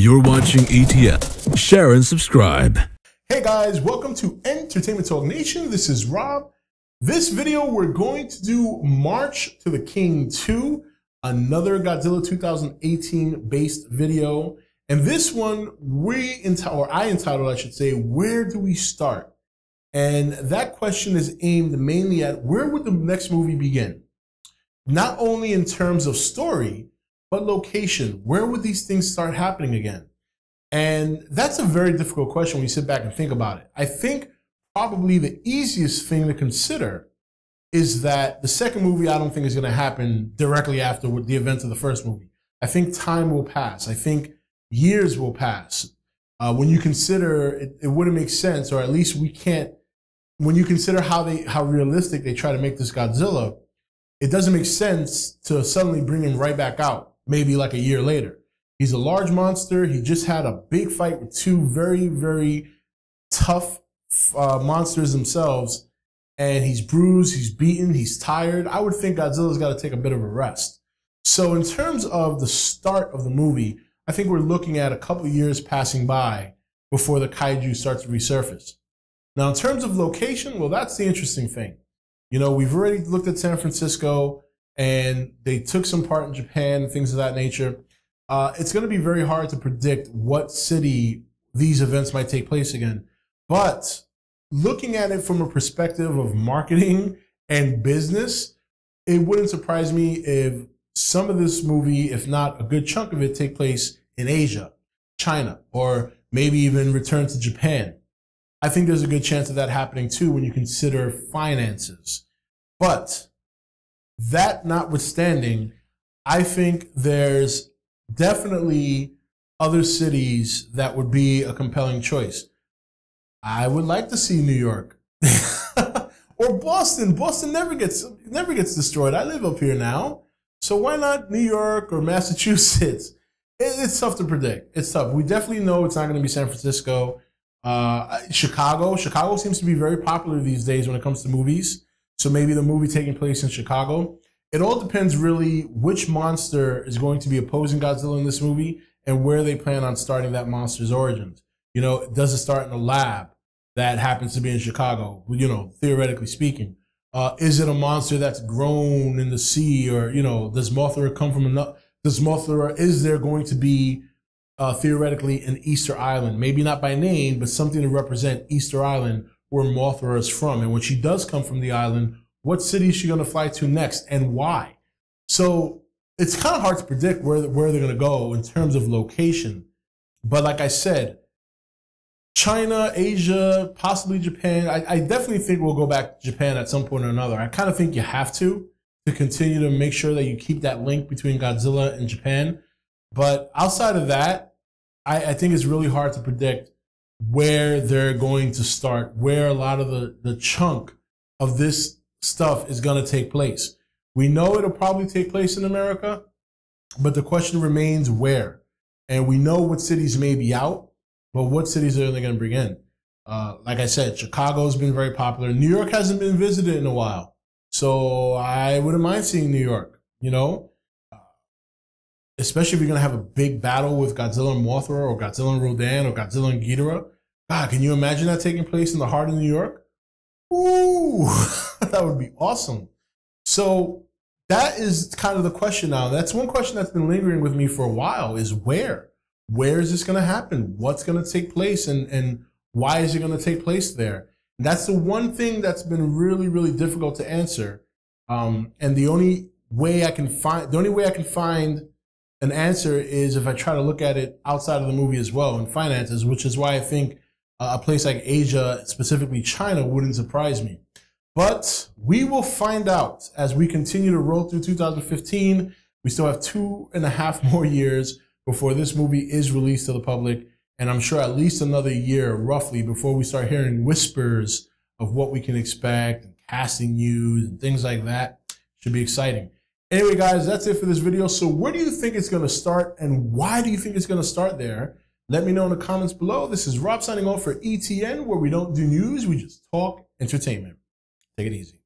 You're watching E.T.N. Share and subscribe. Hey guys, welcome to Entertainment Talk Nation. This is Rob. This video, we're going to do March to the King 2, another Godzilla 2018 based video. And this one, I entitled, I should say, Where Do We Start? And that question is aimed mainly at where would the next movie begin? Not only in terms of story, but location. Where would these things start happening again? And that's a very difficult question when you sit back and think about it. I think probably the easiest thing to consider is that the second movie I don't think is going to happen directly after the events of the first movie. I think time will pass. I think years will pass. When you consider it wouldn't make sense, or at least we can't, when you consider how realistic they try to make this Godzilla, it doesn't make sense to suddenly bring him right back out, maybe like a year later. He's a large monster. He just had a big fight with two very, very tough monsters themselves, and he's bruised, he's beaten, he's tired. I would think Godzilla's got to take a bit of a rest. So in terms of the start of the movie, I think we're looking at a couple of years passing by before the kaiju starts to resurface. Now, in terms of location, well, that's the interesting thing. You know, we've already looked at San Francisco, and they took some part in Japan and things of that nature. It's going to be very hard to predict what city these events might take place again. But looking at it from a perspective of marketing and business, it wouldn't surprise me if some of this movie, if not a good chunk of it, take place in Asia, China, or maybe even return to Japan. I think there's a good chance of that happening too when you consider finances. But that notwithstanding, I think there's definitely other cities that would be a compelling choice. I would like to see New York or Boston. Boston never gets destroyed. I live up here now, so why not New York or Massachusetts? It's tough to predict. It's tough. We definitely know it's not going to be San Francisco. Chicago seems to be very popular these days when it comes to movies. So maybe the movie taking place in Chicago. It all depends really which monster is going to be opposing Godzilla in this movie and where they plan on starting that monster's origins. You know, does it start in a lab that happens to be in Chicago? You know, theoretically speaking, is it a monster that's grown in the sea, or, you know, does Mothra come from another? Is there going to be theoretically an Easter Island, maybe not by name, but something to represent Easter Island where Mothra is from? And when she does come from the island, what city is she going to fly to next and why? So it's kind of hard to predict where they're going to go in terms of location. But like I said, China, Asia, possibly Japan. I definitely think we'll go back to Japan at some point or another. I kind of think you have to continue to make sure that you keep that link between Godzilla and Japan. But outside of that, I think it's really hard to predict where they're going to start, where a lot of the chunk of this stuff is going to take place. We know it'll probably take place in America, but the question remains where. And we know what cities may be out, but what cities are they going to bring in? Like I said, Chicago's been very popular. New York hasn't been visited in a while. So I wouldn't mind seeing New York, you know? Especially if you're going to have a big battle with Godzilla and Mothra, or Godzilla and Rodan, or Godzilla and Ghidorah. God, can you imagine that taking place in the heart of New York? Ooh, that would be awesome. So that is kind of the question now. That's one question that's been lingering with me for a while, is where? Where is this going to happen? What's going to take place, and why is it going to take place there? And that's the one thing that's been really, really difficult to answer. And the only way I can find an answer is if I try to look at it outside of the movie as well, in finances, which is why I think a place like Asia, specifically China, wouldn't surprise me. But we will find out as we continue to roll through 2015. We still have 2.5 more years before this movie is released to the public. And I'm sure at least another year, roughly, before we start hearing whispers of what we can expect, and casting news and things like that. Should be exciting. Anyway, guys, that's it for this video. So where do you think it's going to start, and why do you think it's going to start there? Let me know in the comments below. This is Rob signing off for E.T.N, where we don't do news, we just talk entertainment. Take it easy.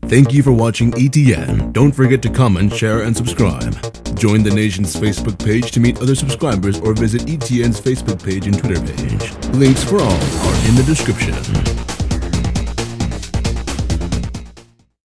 Thank you for watching E.T.N. Don't forget to comment, share, and subscribe. Join the Nation's Facebook page to meet other subscribers or visit E.T.N's Facebook page and Twitter page. Links for all are in the description.